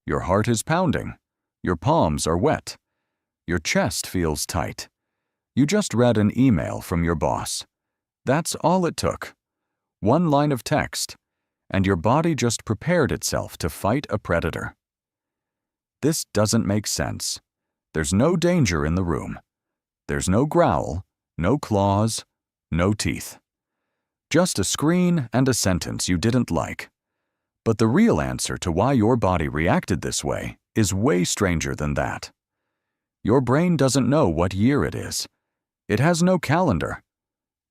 Your heart is pounding. Your palms are wet. Your chest feels tight. You just read an email from your boss. That's all it took. One line of text, and your body just prepared itself to fight a predator. This doesn't make sense. There's no danger in the room. There's no growl, no claws, no teeth. Just a screen and a sentence you didn't like. But the real answer to why your body reacted this way is way stranger than that. Your brain doesn't know what year it is. It has no calendar,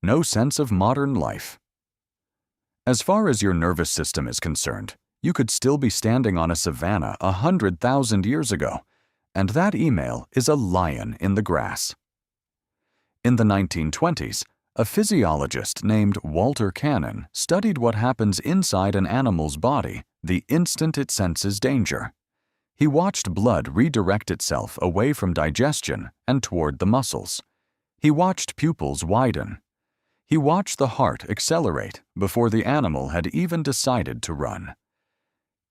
no sense of modern life. As far as your nervous system is concerned, you could still be standing on a savanna 100,000 years ago, and that email is a lion in the grass. In the 1920s, a physiologist named Walter Cannon studied what happens inside an animal's body the instant it senses danger. He watched blood redirect itself away from digestion and toward the muscles. He watched pupils widen. He watched the heart accelerate before the animal had even decided to run.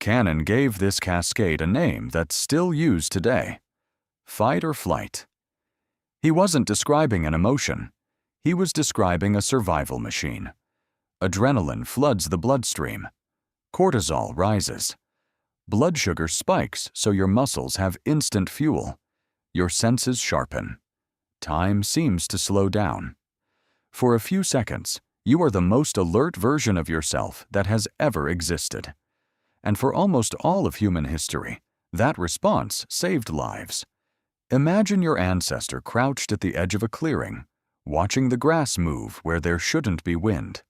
Cannon gave this cascade a name that's still used today: fight or flight. He wasn't describing an emotion. He was describing a survival machine. Adrenaline floods the bloodstream. Cortisol rises. Blood sugar spikes so your muscles have instant fuel. Your senses sharpen. Time seems to slow down. For a few seconds, you are the most alert version of yourself that has ever existed. And for almost all of human history, that response saved lives. Imagine your ancestor crouched at the edge of a clearing, watching the grass move where there shouldn't be wind.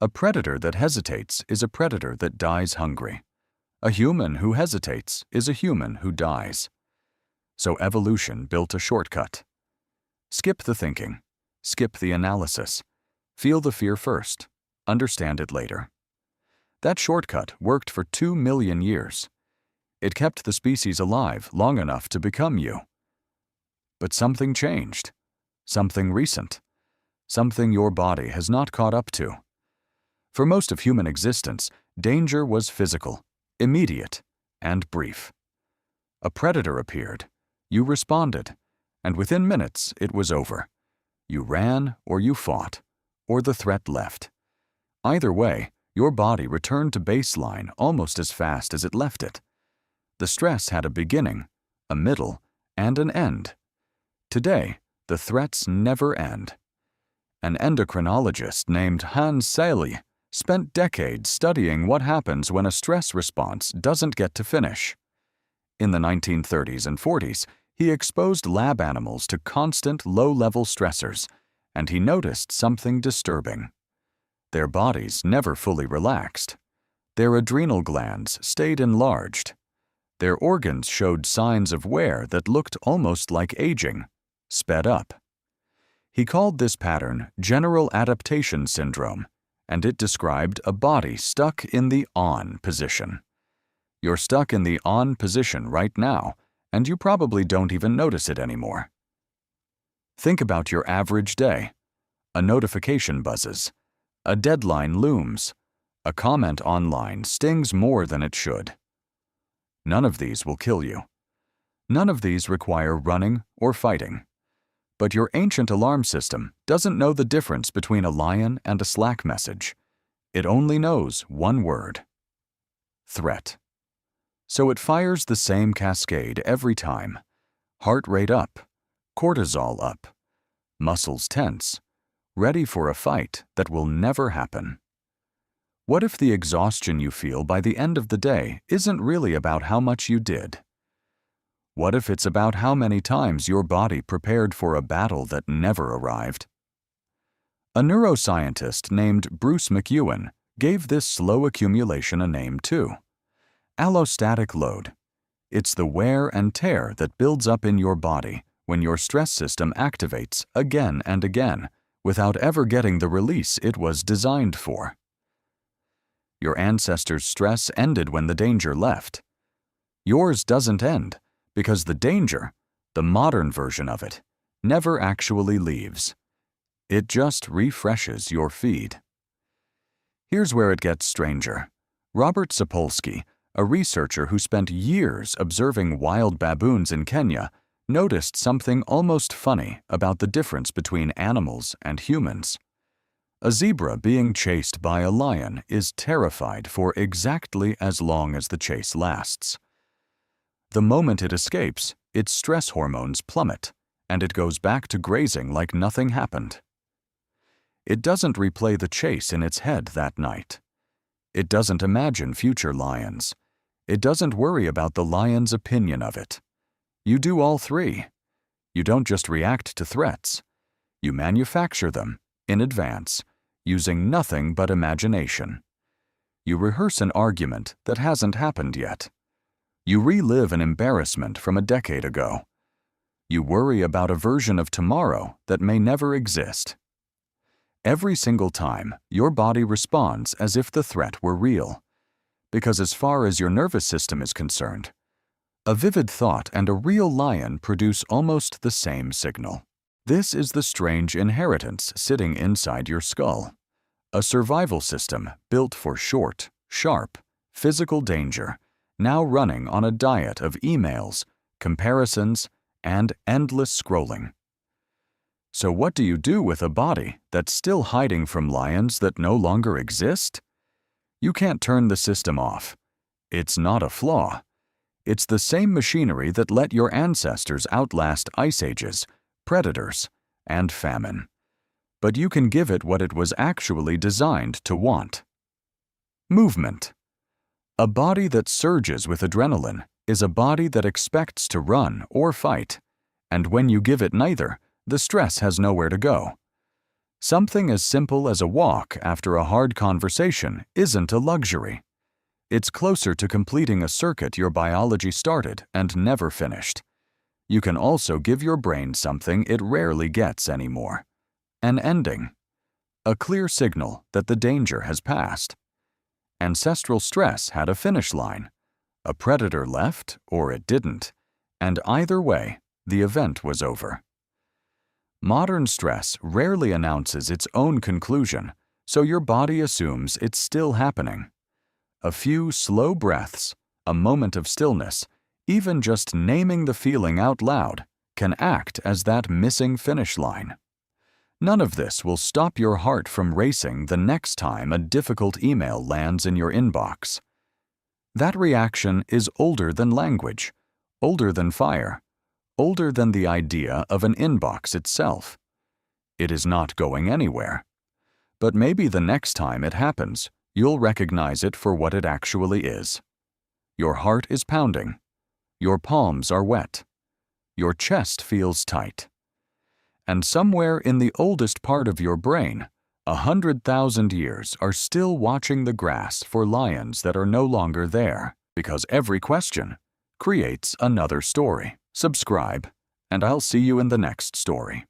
A predator that hesitates is a predator that dies hungry. A human who hesitates is a human who dies. So evolution built a shortcut. Skip the thinking. Skip the analysis. Feel the fear first. Understand it later. That shortcut worked for 2 million years. It kept the species alive long enough to become you. But something changed. Something recent. Something your body has not caught up to. For most of human existence, danger was physical, immediate, and brief. A predator appeared. You responded, and within minutes it was over. You ran or you fought, or the threat left. Either way, your body returned to baseline almost as fast as it left it. The stress had a beginning, a middle, and an end. Today, the threats never end. An endocrinologist named Selye spent decades studying what happens when a stress response doesn't get to finish. In the 1930s and 40s, he exposed lab animals to constant low-level stressors, and he noticed something disturbing. Their bodies never fully relaxed. Their adrenal glands stayed enlarged. Their organs showed signs of wear that looked almost like aging, sped up. He called this pattern general adaptation syndrome, and it described a body stuck in the on position. You're stuck in the on position right now, and you probably don't even notice it anymore. Think about your average day. A notification buzzes. A deadline looms. A comment online stings more than it should. None of these will kill you. None of these require running or fighting. But your ancient alarm system doesn't know the difference between a lion and a Slack message. It only knows one word: threat. So it fires the same cascade every time. Heart rate up, cortisol up, muscles tense, ready for a fight that will never happen. What if the exhaustion you feel by the end of the day isn't really about how much you did? What if it's about how many times your body prepared for a battle that never arrived? A neuroscientist named Bruce McEwen gave this slow accumulation a name too: allostatic load. It's the wear and tear that builds up in your body when your stress system activates again and again without ever getting the release it was designed for. Your ancestors' stress ended when the danger left. Yours doesn't end, because the danger, the modern version of it, never actually leaves. It just refreshes your feed. Here's where it gets stranger. Robert Sapolsky, A researcher who spent years observing wild baboons in Kenya noticed something almost funny about the difference between animals and humans. A zebra being chased by a lion is terrified for exactly as long as the chase lasts. The moment it escapes, its stress hormones plummet, and it goes back to grazing like nothing happened. It doesn't replay the chase in its head that night. It doesn't imagine future lions. It doesn't worry about the lion's opinion of it. You do all three. You don't just react to threats. You manufacture them, in advance, using nothing but imagination. You rehearse an argument that hasn't happened yet. You relive an embarrassment from a decade ago. You worry about a version of tomorrow that may never exist. Every single time, your body responds as if the threat were real. Because as far as your nervous system is concerned, a vivid thought and a real lion produce almost the same signal. This is the strange inheritance sitting inside your skull. A survival system built for short, sharp, physical danger, now running on a diet of emails, comparisons, and endless scrolling. So what do you do with a body that's still hiding from lions that no longer exist? You can't turn the system off. It's not a flaw. It's the same machinery that let your ancestors outlast ice ages, predators, and famine. But you can give it what it was actually designed to want. Movement. A body that surges with adrenaline is a body that expects to run or fight, and when you give it neither, the stress has nowhere to go. Something as simple as a walk after a hard conversation isn't a luxury. It's closer to completing a circuit your biology started and never finished. You can also give your brain something it rarely gets anymore: an ending. A clear signal that the danger has passed. Ancestral stress had a finish line. A predator left or it didn't, and either way, the event was over. Modern stress rarely announces its own conclusion, so your body assumes it's still happening. A few slow breaths, a moment of stillness, even just naming the feeling out loud, can act as that missing finish line. None of this will stop your heart from racing the next time a difficult email lands in your inbox. That reaction is older than language, older than fire, older than the idea of an inbox itself. It is not going anywhere. But maybe the next time it happens, you'll recognize it for what it actually is. Your heart is pounding. Your palms are wet. Your chest feels tight. And somewhere in the oldest part of your brain, 100,000 years are still watching the grass for lions that are no longer there, because every question creates another story. Subscribe, and I'll see you in the next story.